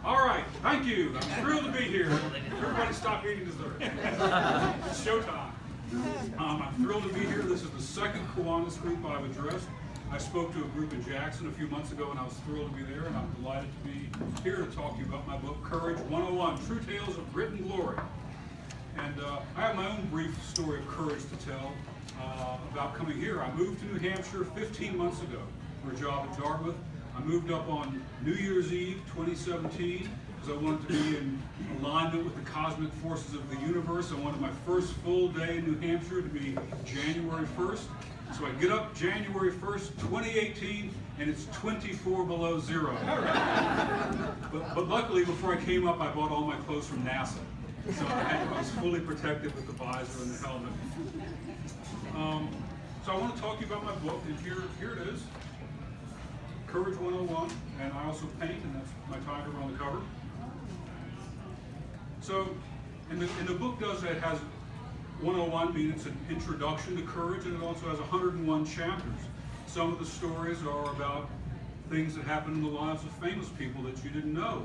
All right, thank you. I'm thrilled to be here. Everybody stop eating dessert. It's showtime. I'm thrilled to be here. This is the second Kiwanis group I've addressed. I spoke to a group in Jackson a few months ago, and I was thrilled to be there, and I'm delighted to be here to talk to you about my book, Courage 101, True Tales of Grit and Glory. And I have my own brief story of courage to tell about coming here. I moved to New Hampshire 15 months ago for a job at Dartmouth. I moved up on New Year's Eve 2017 because I wanted to be in alignment with the cosmic forces of the universe. I wanted my first full day in New Hampshire to be January 1st. So I get up January 1st, 2018, and it's 24 below zero. But luckily, before I came up, I bought all my clothes from NASA. So I was fully protected with the visor and the helmet. So I want to talk to you about my book, and here it is, Courage 101, and I also paint, and that's my tiger on the cover. So, and the book does that, it has 101, meaning it's an introduction to courage, and it also has 101 chapters. Some of the stories are about things that happened in the lives of famous people that you didn't know.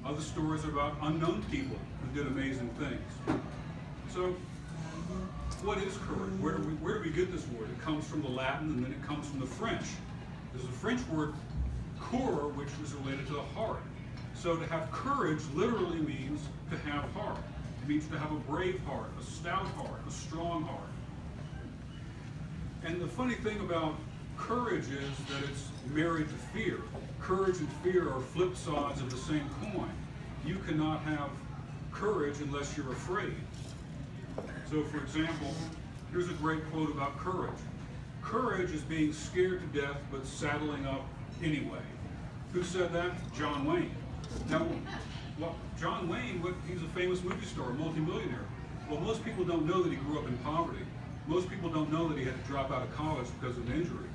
Other stories are about unknown people who did amazing things. So, what is courage? Where do we get this word? It comes from the Latin, and then it comes from the French. There's a French word, coeur, which is related to the heart. So to have courage literally means to have heart. It means to have a brave heart, a stout heart, a strong heart. And the funny thing about courage is that it's married to fear. Courage and fear are flip sides of the same coin. You cannot have courage unless you're afraid. So for example, here's a great quote about courage. Courage is being scared to death but saddling up anyway. Who said that? John Wayne. Now, John Wayne, he's a famous movie star, a multimillionaire. Well, most people don't know that he grew up in poverty. Most people don't know that he had to drop out of college because of an injury.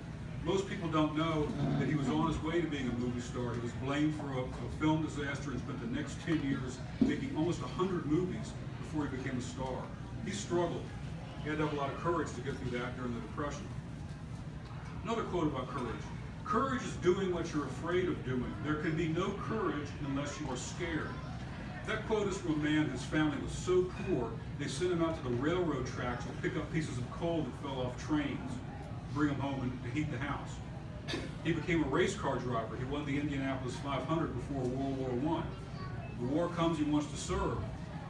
Most people don't know that he was on his way to being a movie star. He was blamed for a film disaster and spent the next 10 years making almost 100 movies before he became a star. He struggled. He had to have a lot of courage to get through that during the Depression. Another quote about courage. Courage is doing what you're afraid of doing. There can be no courage unless you are scared. That quote is from a man whose family was so poor, they sent him out to the railroad tracks to pick up pieces of coal that fell off trains, bring them home and to heat the house. He became a race car driver. He won the Indianapolis 500 before World War I. The war comes, he wants to serve.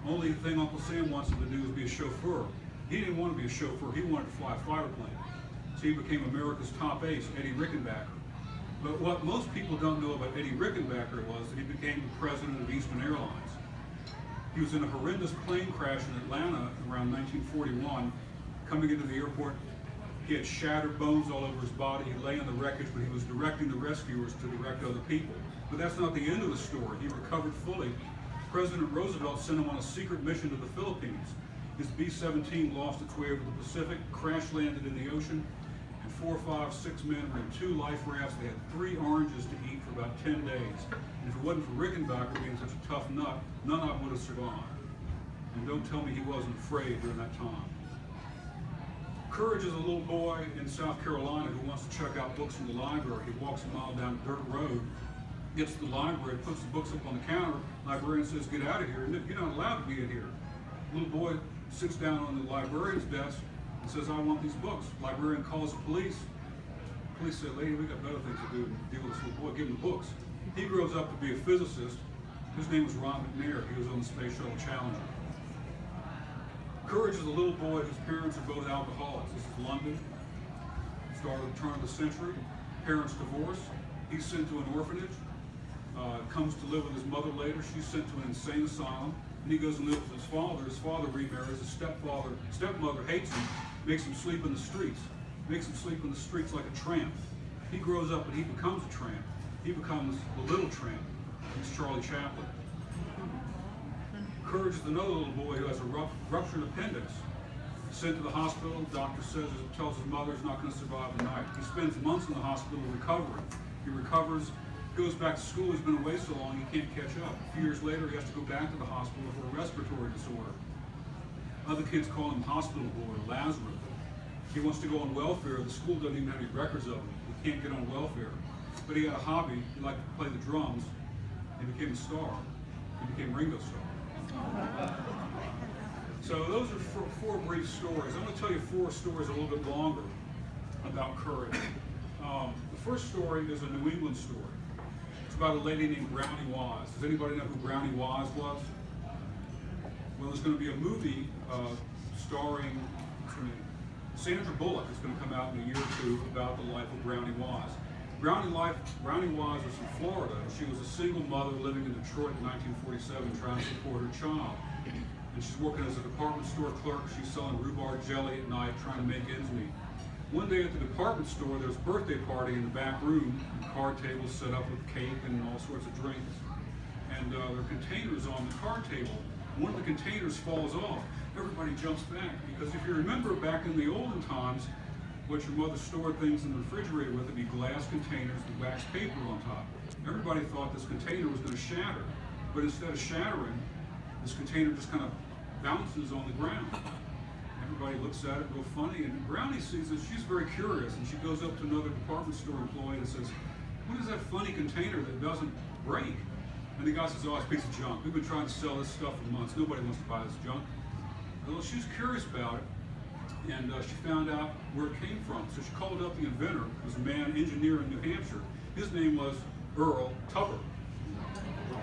Only thing Uncle Sam wants him to do is be a chauffeur. He didn't want to be a chauffeur, he wanted to fly a fighter plane. So he became America's top ace, Eddie Rickenbacker. But what most people don't know about Eddie Rickenbacker was that he became the president of Eastern Airlines. He was in a horrendous plane crash in Atlanta around 1941. Coming into the airport, he had shattered bones all over his body. He lay on the wreckage, but he was directing the rescuers to direct other people. But that's not the end of the story. He recovered fully. President Roosevelt sent him on a secret mission to the Philippines. His B-17 lost its way over the Pacific, crash landed in the ocean, and 4, 5, 6 men were in 2 life rafts. They had 3 oranges to eat for about 10 days. And if it wasn't for Rickenbacker being such a tough nut, none of them would have survived. And don't tell me he wasn't afraid during that time. Courage is a little boy in South Carolina who wants to check out books from the library. He walks a mile down a dirt road, gets to the library, puts the books up on the counter. Librarian says, "Get out of here. You're not allowed to be in here." Little boy sits down on the librarian's desk and says, "I want these books." Librarian calls the police. Police say, "Lady, we got better things to do than deal with this little boy. Give him the books." He grows up to be a physicist. His name was Ron McNair. He was on the Space Shuttle Challenger. Courage is a little boy whose parents are both alcoholics. This is London. Start of the turn of the century. Parents divorce. He's sent to an orphanage. Comes to live with his mother later. She's sent to an insane asylum. And he goes and lives with his father. His father remarries. His stepmother hates him, makes him sleep in the streets. Makes him sleep in the streets like a tramp. He grows up and he becomes a tramp. He becomes the little tramp. He's Charlie Chaplin. Courage is another little boy who has a ruptured appendix. Sent to the hospital, doctor tells his mother he's not going to survive the night. He spends months in the hospital recovering. He recovers, goes back to school. He's been away so long he can't catch up. A few years later, he has to go back to the hospital for a respiratory disorder. Other kids call him hospital boy or Lazarus. He wants to go on welfare. The school doesn't even have any records of him. He can't get on welfare. But he had a hobby. He liked to play the drums. He became a star. He became Ringo Starr. So those are four brief stories. I'm going to tell you 4 stories a little bit longer about courage. The first story is a New England story. It's about a lady named Brownie Wise. Does anybody know who Brownie Wise was? Well, there's going to be a movie starring Sandra Bullock. It's going to come out in a year or 2 about the life of Brownie Wise. Brownie Wise was from Florida. She was a single mother living in Detroit in 1947 trying to support her child. And she's working as a department store clerk. She's selling rhubarb jelly at night, trying to make ends meet. One day at the department store, there was a birthday party in the back room, and card tables set up with cake and all sorts of drinks. And there are containers on the card table. One of the containers falls off. Everybody jumps back, because if you remember back in the olden times, what your mother stored things in the refrigerator with would be glass containers with wax paper on top. Everybody thought this container was going to shatter, but instead of shattering, this container just kind of bounces on the ground. Everybody looks at it real funny, and Brownie sees it. She's very curious, and she goes up to another department store employee and says, "What is that funny container that doesn't break?" And the guy says, "Oh, it's a piece of junk. We've been trying to sell this stuff for months. Nobody wants to buy this junk." Well, she was curious about it, and she found out where it came from. So she called up the inventor. It was a man, engineer in New Hampshire. His name was Earl Tupper.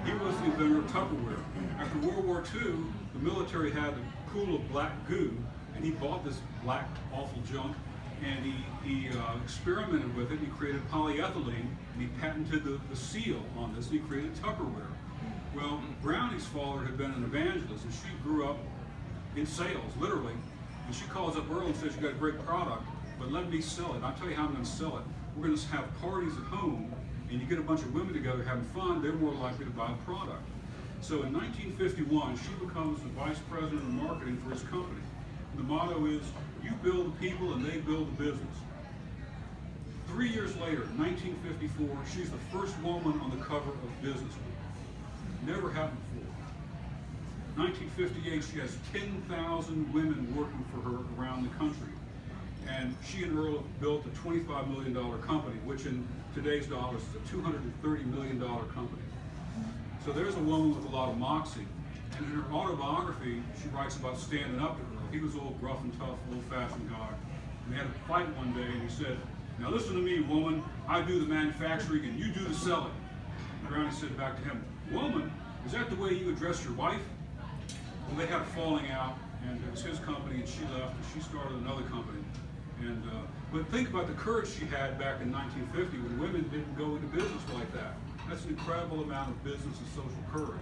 He was the inventor of Tupperware. After World War II, the military had a pool of black goo, and he bought this black, awful junk, and he experimented with it, and he created polyethylene, and he patented the seal on this, and he created Tupperware. Well, Brownie's father had been an evangelist, and she grew up in sales, literally, and she calls up Earl and says, "You got a great product, but let me sell it. I'll tell you how I'm going to sell it. We're going to have parties at home, and you get a bunch of women together having fun, they're more likely to buy the product." So in 1951, she becomes the vice president of marketing for his company. And the motto is, you build the people and they build the business. 3 years later, 1954, she's the first woman on the cover of Business Week. Never happened before. 1958, she has 10,000 women working for her around the country. And she and Earl have built a $25 million company, which in today's dollars is a $230 million company. So there's a woman with a lot of moxie. And in her autobiography, she writes about standing up to Earl. He was old, rough and tough, old-fashioned guy. And they had a fight one day, and he said, "Now listen to me, woman. I do the manufacturing, and you do the selling." And Brownie said back to him, "Woman, is that the way you address your wife?" Well, they had a falling out, and it was his company, and she left, and she started another company. And but think about the courage she had back in 1950 when women didn't go into business like that. That's an incredible amount of business and social courage.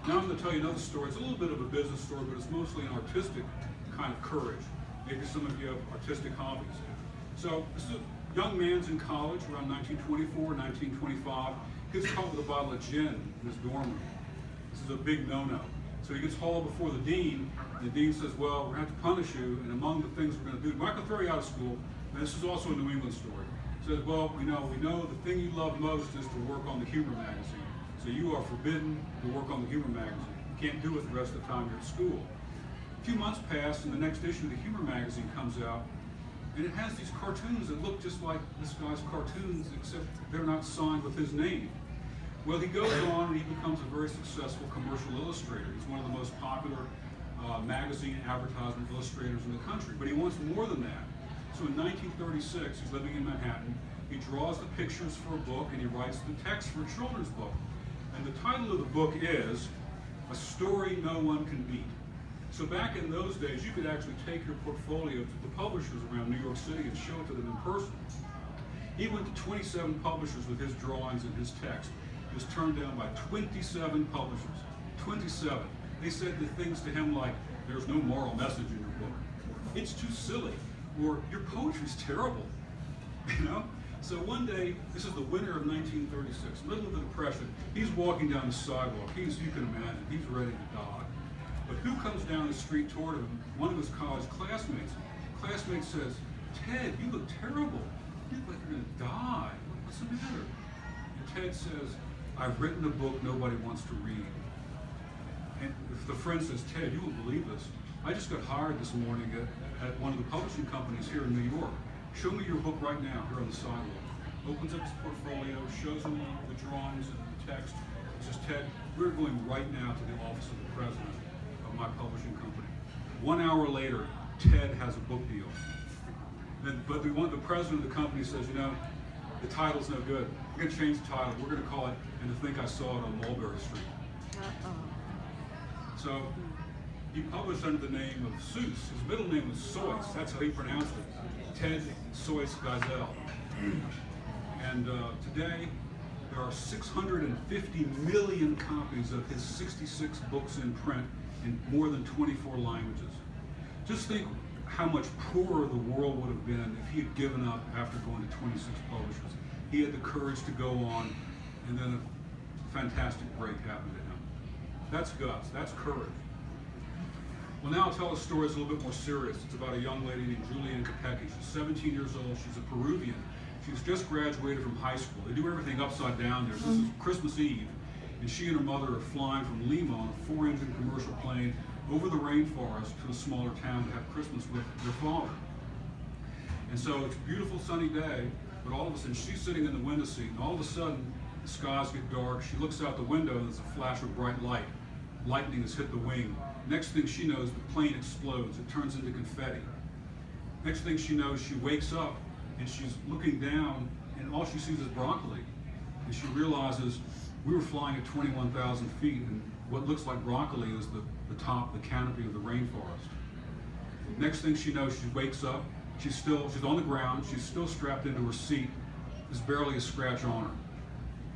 Now I'm going to tell you another story. It's a little bit of a business story, but it's mostly an artistic kind of courage. Maybe some of you have artistic hobbies. So this is a young man's in college around 1924, 1925. He gets caught with a bottle of gin in his dorm room. This is a big no-no. So he gets hauled before the dean, and the dean says, "Well, we're going to have to punish you, and among the things we're going to do, we're not going to throw you out of school." And this is also a New England story. He says, "Well, we know the thing you love most is to work on the humor magazine. So you are forbidden to work on the humor magazine. You can't do it the rest of the time you're at school." A few months pass, and the next issue of the humor magazine comes out, and it has these cartoons that look just like this guy's cartoons, except they're not signed with his name. Well, he goes on and he becomes a very successful commercial illustrator. He's one of the most popular magazine advertisement illustrators in the country, but he wants more than that. So in 1936, he's living in Manhattan. He draws the pictures for a book, and he writes the text for a children's book. And the title of the book is A Story No One Can Beat. So back in those days, you could actually take your portfolio to the publishers around New York City and show it to them in person. He went to 27 publishers with his drawings and his text. He was turned down by 27 publishers. 27. They said the things to him like, "There's no moral message in your book. It's too silly." Or, "Your poetry's terrible." You know? So one day, this is the winter of 1936, middle of the Depression, he's walking down the sidewalk. You can imagine, he's ready to die. But who comes down the street toward him? One of his college classmates. The classmate says, "Ted, you look terrible. You look like you're going to die. What's the matter?" And Ted says, "I've written a book nobody wants to read." And if the friend says, "Ted, you won't believe this. I just got hired this morning at one of the publishing companies here in New York. Show me your book right now, here on the sidewalk. Opens up his portfolio, shows him the drawings and the text. Says, Ted, we're going right now to the office of the president of my publishing company. 1 hour later, Ted has a book deal. But the president of the company says, you know, the title's no good. We're going to change the title. We're going to call it And to Think I Saw It on Mulberry Street. So he published under the name of Seuss. His middle name was Seuss. That's how he pronounced it. Ted Seuss Geisel. And today, there are 650 million copies of his 66 books in print in more than 24 languages. Just think how much poorer the world would have been if he had given up after going to 26 publishers. He had the courage to go on, and then a fantastic break happened to him. That's guts, that's courage. Well, now I'll tell a story that's a little bit more serious. It's about a young lady named Julian Capecchi. She's 17 years old, she's a Peruvian. She's just graduated from high school. They do everything upside down there. This is Christmas Eve, and she and her mother are flying from Lima on a 4-engine commercial plane over the rainforest to a smaller town to have Christmas with their father. And so it's a beautiful sunny day, but all of a sudden she's sitting in the window seat, and all of a sudden the skies get dark. She looks out the window and there's a flash of bright light. Lightning has hit the wing. Next thing she knows, the plane explodes. It turns into confetti. Next thing she knows, she wakes up and she's looking down, and all she sees is broccoli. And she realizes we were flying at 21,000 feet, and what looks like broccoli is the top, the canopy of the rainforest. Next thing she knows, she wakes up. She's on the ground. She's still strapped into her seat. There's barely a scratch on her.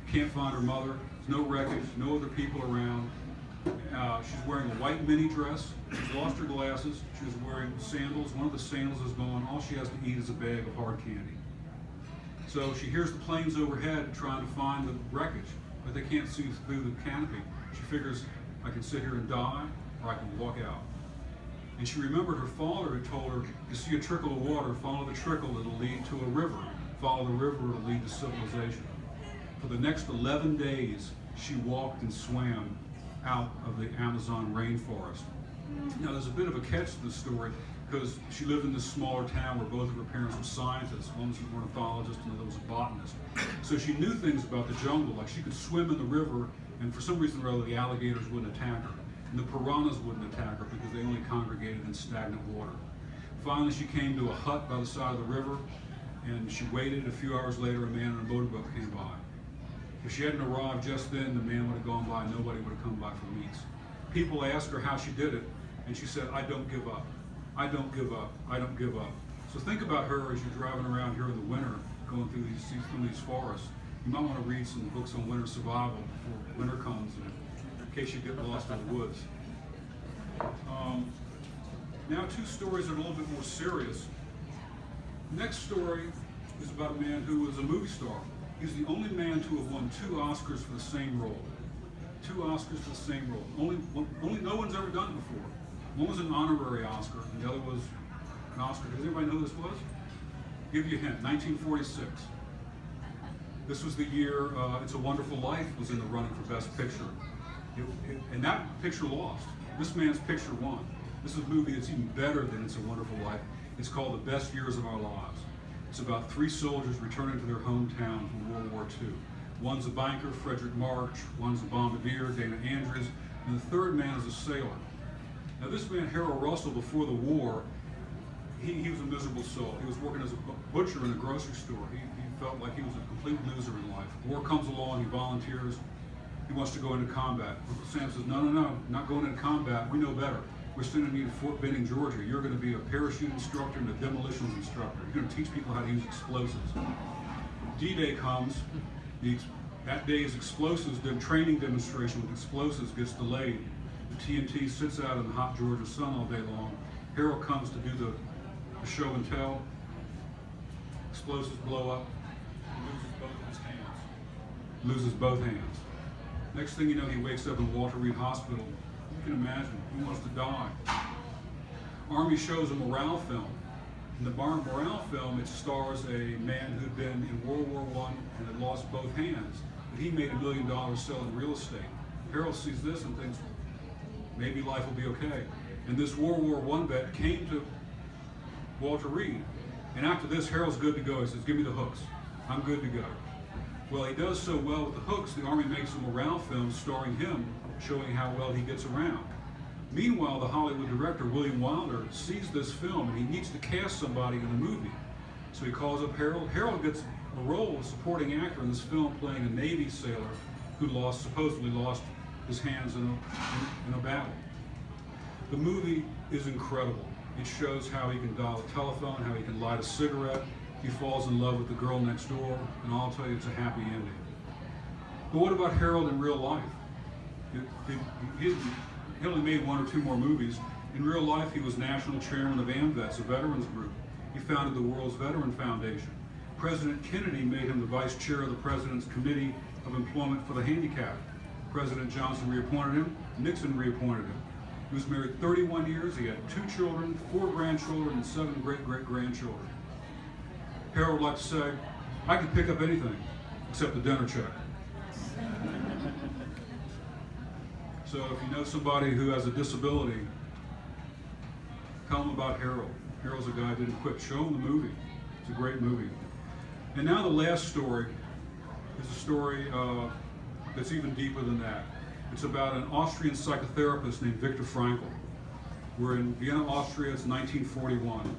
Can't find her mother. There's no wreckage, no other people around. She's wearing a white mini dress. She's lost her glasses. She was wearing sandals. One of the sandals is gone. All she has to eat is a bag of hard candy. So she hears the planes overhead trying to find the wreckage, but they can't see through the canopy. She figures, I can sit here and die, or I can walk out. And she remembered her father had told her, you see a trickle of water, follow the trickle, it'll lead to a river. Follow the river, it'll lead to civilization. For the next 11 days, she walked and swam out of the Amazon rainforest. Now there's a bit of a catch to this story, because she lived in this smaller town where both of her parents were scientists. One was an ornithologist and the other was a botanist. So she knew things about the jungle, like she could swim in the river, and for some reason or other the alligators wouldn't attack her. And the piranhas wouldn't attack her because they only congregated in stagnant water. Finally she came to a hut by the side of the river, and she waited. A few hours later, a man in a motorboat came by. If she hadn't arrived just then, the man would have gone by, nobody would have come by for weeks. People asked her how she did it, and she said, I don't give up. I don't give up. I don't give up. So think about her as you're driving around here in the winter, going through these forests. You might want to read some books on winter survival before winter comes, in case you get lost in the woods. Now 2 stories that are a little bit more serious. Next story is about a man who was a movie star. He's the only man to have won 2 Oscars for the same role. 2 Oscars for the same role. Only no one's ever done it before. One was an honorary Oscar, and the other was an Oscar. Does anybody know who this was? Give you a hint, 1946. This was the year It's a Wonderful Life was in the running for Best Picture. And that picture lost. This man's picture won. This is a movie that's even better than It's a Wonderful Life. It's called The Best Years of Our Lives. It's about 3 soldiers returning to their hometown from World War II. One's a banker, Frederick March. One's a bombardier, Dana Andrews. And the third man is a sailor. Now this man, Harold Russell, before the war, he was a miserable soul. He was working as a butcher in a grocery store. He felt like he was a complete loser in life. War comes along, he volunteers, he wants to go into combat. Uncle Sam says, no, not going into combat, we know better. We're sending you to Fort Benning, Georgia. You're going to be a parachute instructor and a demolitions instructor. You're going to teach people how to use explosives. D-Day comes. That day's explosives, the training demonstration with explosives gets delayed. The TNT sits out in the hot Georgia sun all day long. Harold comes to do the show and tell. Explosives blow up. He loses both of his hands. Loses both hands. Next thing you know, he wakes up in Walter Reed Hospital. You can imagine, he wants to die. Army shows a morale film. In the morale film, it stars a man who'd been in World War I and had lost both hands, but he made $1 million selling real estate. Harold sees this and thinks, maybe life will be okay. And this World War I vet came to Walter Reed. And after this, Harold's good to go. He says, give me the hooks. I'm good to go. Well, he does so well with the hooks, the Army makes a morale film starring him, showing how well he gets around. Meanwhile, the Hollywood director, William Wilder, sees this film and he needs to cast somebody in the movie. So he calls up Harold. Harold gets a role of supporting actor in this film playing a Navy sailor who supposedly lost his hands in a battle. The movie is incredible. It shows how he can dial a telephone, how he can light a cigarette. He falls in love with the girl next door, and I'll tell you, it's a happy ending. But what about Harold in real life? He only made one or two more movies. In real life, he was national chairman of AMVETS, a veterans group. He founded the World's Veteran Foundation. President Kennedy made him the vice chair of the President's Committee of Employment for the Handicapped. President Johnson reappointed him, Nixon reappointed him. He was married 31 years, he had 2 children, 4 grandchildren, and 7 great-great-grandchildren. Harold liked to say, I could pick up anything except the dinner check. So if you know somebody who has a disability, tell them about Harold. Harold's a guy who didn't quit. Show them the movie. It's a great movie. And now the last story is a story that's even deeper than that. It's about an Austrian psychotherapist named Viktor Frankl. We're in Vienna, Austria. It's 1941.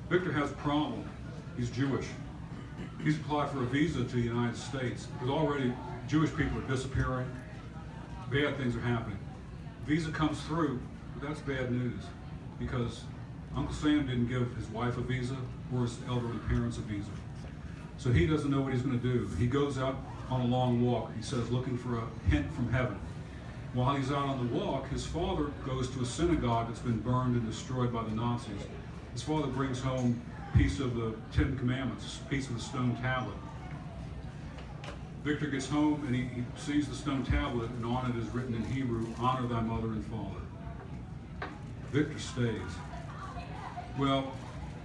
Viktor has a problem. He's Jewish. He's applied for a visa to the United States because already Jewish people are disappearing. Bad things are happening. Visa comes through, but that's bad news because Uncle Sam didn't give his wife a visa or his elderly parents a visa. So he doesn't know what he's going to do. He goes out on a long walk, he says, looking for a hint from heaven. While he's out on the walk, his father goes to a synagogue that's been burned and destroyed by the Nazis. His father brings home a piece of the 10 Commandments, a piece of the stone tablet. Viktor gets home and he sees the stone tablet, and on it is written in Hebrew, honor thy mother and father. Viktor stays. Well,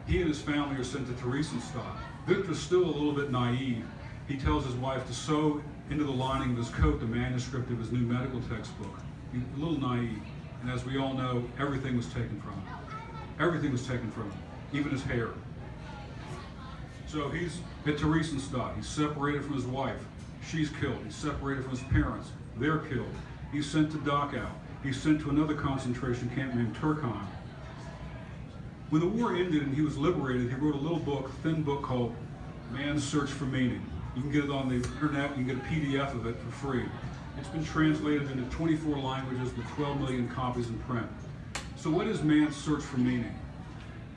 he and his family are sent to Theresienstadt. Viktor's still a little bit naive. He tells his wife to sew into the lining of his coat the manuscript of his new medical textbook. He's a little naive, and as we all know, everything was taken from him. Everything was taken from him, even his hair. So he's at Theresienstadt. He's separated from his wife. She's killed. He's separated from his parents. They're killed. He's sent to Dachau. He's sent to another concentration camp named Turkheim. When the war ended and he was liberated, he wrote a little book, a thin book called Man's Search for Meaning. You can get it on the internet. You can get a PDF of it for free. It's been translated into 24 languages with 12 million copies in print. So what is man's search for meaning?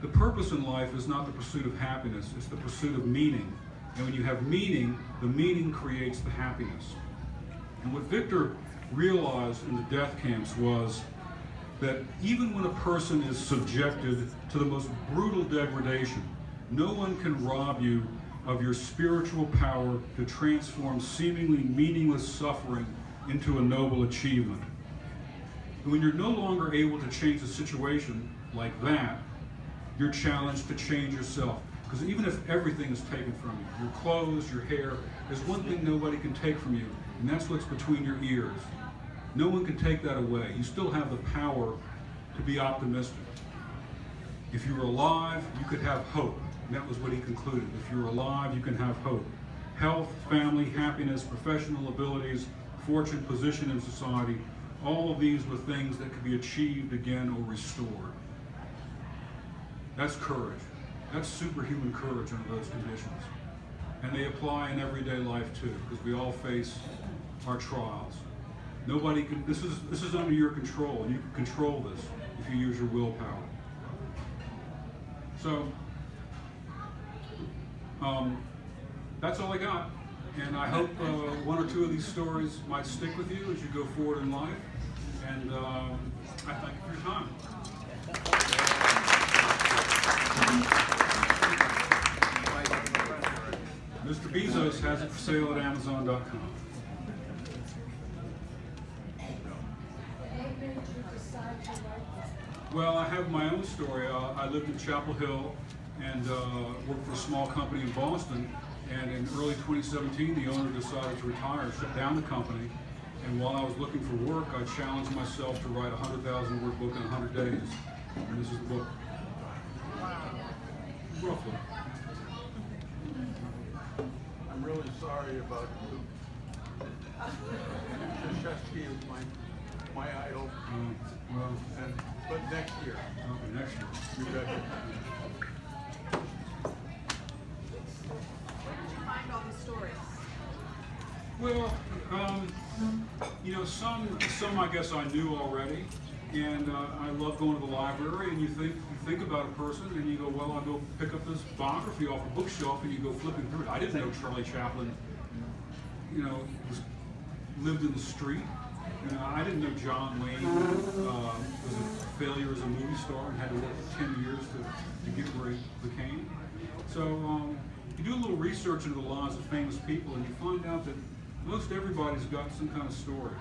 The purpose in life is not the pursuit of happiness, it's the pursuit of meaning. And when you have meaning, the meaning creates the happiness. And what Viktor realized in the death camps was that even when a person is subjected to the most brutal degradation, no one can rob you of your spiritual power to transform seemingly meaningless suffering into a noble achievement. And when you're no longer able to change the situation like that, you're challenged to change yourself. Because even if everything is taken from you, your clothes, your hair, there's one thing nobody can take from you, and that's what's between your ears. No one can take that away. You still have the power to be optimistic. If you were alive, you could have hope. And that was what he concluded. If you're alive, you can have hope. Health, family, happiness, professional abilities, fortune, position in society, all of these were things that could be achieved again or restored. That's courage. That's superhuman courage under those conditions. And they apply in everyday life too, because we all face our trials. Nobody can, this is under your control, and you can control this if you use your willpower. So, that's all I got. And I hope one or two of these stories might stick with you as you go forward in life. And I thank you for your time. Mr. Bezos has it for sale at Amazon.com. Well, I have my own story. I lived in Chapel Hill and worked for a small company in Boston. And in early 2017, the owner decided to retire, shut down the company. And while I was looking for work, I challenged myself to write a 100,000 word book in 100 days. And this is the book. Roughly. I'm really sorry about you. Krzyzewski is my idol. Well, But next year. okay, next year. You betcha. Where did you find all these stories? Well, you know, some I guess I knew already, and I love going to the library. And you think about a person, and you go, well, I'll go pick up this biography off a bookshelf, and you go flipping through it. I didn't know Charlie Chaplin, you know, lived in the street. I didn't know John Wayne was a failure as a movie star and had to work for 10 years to get where he became. So you do a little research into the lives of famous people, and you find out that most everybody's got some kind of story,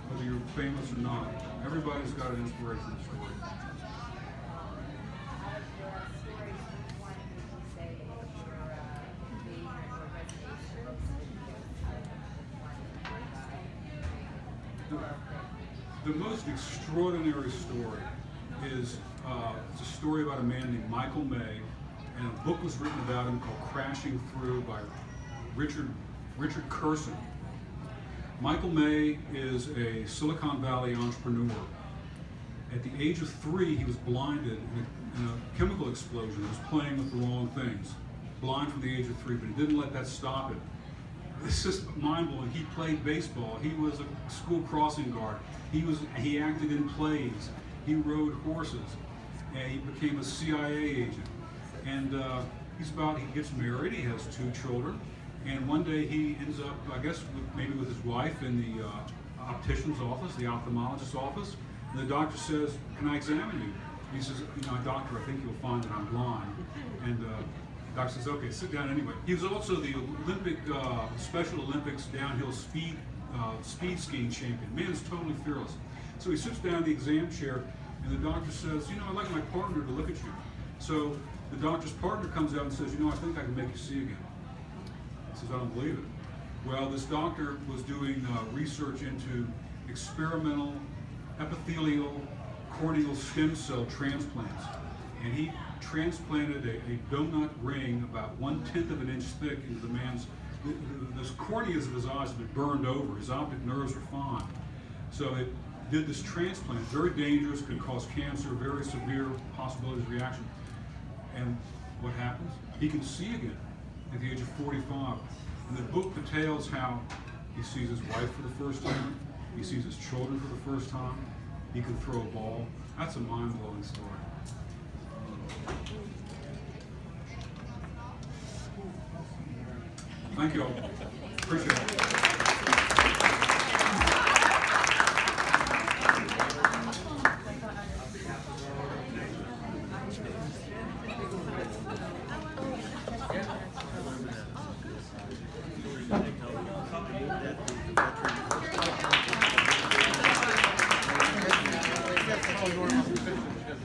whether you're famous or not. Everybody's got an inspirational story. The most extraordinary story is it's a story about a man named Michael May, and a book was written about him called Crashing Through by Richard Curson. Michael May is a Silicon Valley entrepreneur. At the age of 3, he was blinded in a chemical explosion. He was playing with the wrong things. Blind from the age of 3, but he didn't let that stop him. It's just mind-blowing. He played baseball. He was a school crossing guard. He acted in plays. He rode horses. And he became a CIA agent. And he gets married. He has 2 children. And one day he ends up, I guess, maybe with his wife in the optician's office, the ophthalmologist's office. And the doctor says, "Can I examine you?" He says, "You know, doctor, I think you'll find that I'm blind." And the doctor says, "Okay, sit down anyway." He was also the Olympic, Special Olympics downhill speed skiing champion. Man is totally fearless. So he sits down in the exam chair, and the doctor says, "You know, I'd like my partner to look at you." So the doctor's partner comes out and says, "You know, I think I can make you see again." He says, "I don't believe it." Well, this doctor was doing research into experimental epithelial corneal stem cell transplants, and he transplanted a donut ring about 1/10 of an inch thick into the man's. The corneas of his eyes had been burned over. His optic nerves were fine. So it did this transplant. Very dangerous, could cause cancer, very severe possibilities of reaction. And what happens? He can see again at the age of 45. And the book details how he sees his wife for the first time. He sees his children for the first time. He can throw a ball. That's a mind-blowing story. Thank you all. Appreciate it.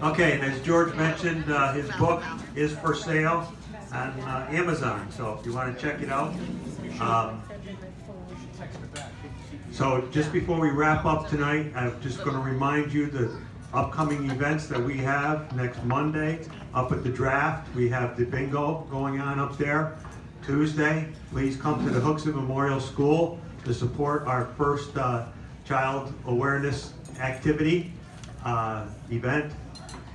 Okay, and as George mentioned, his book is for sale on Amazon, so if you want to check it out. So just before we wrap up tonight, I'm just going to remind you the upcoming events that we have next Monday up at the Draft. We have the bingo going on up there. Tuesday, please come to the Hooksett Memorial School to support our first child awareness activity event.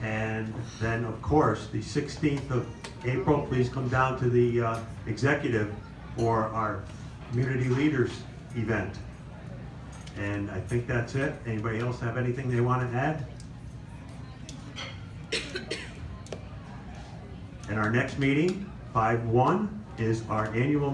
And then, of course, the 16th of April, please come down to the executive for our community leaders event. And I think that's it. Anybody else have anything they want to add? And our next meeting, 5/1, is our annual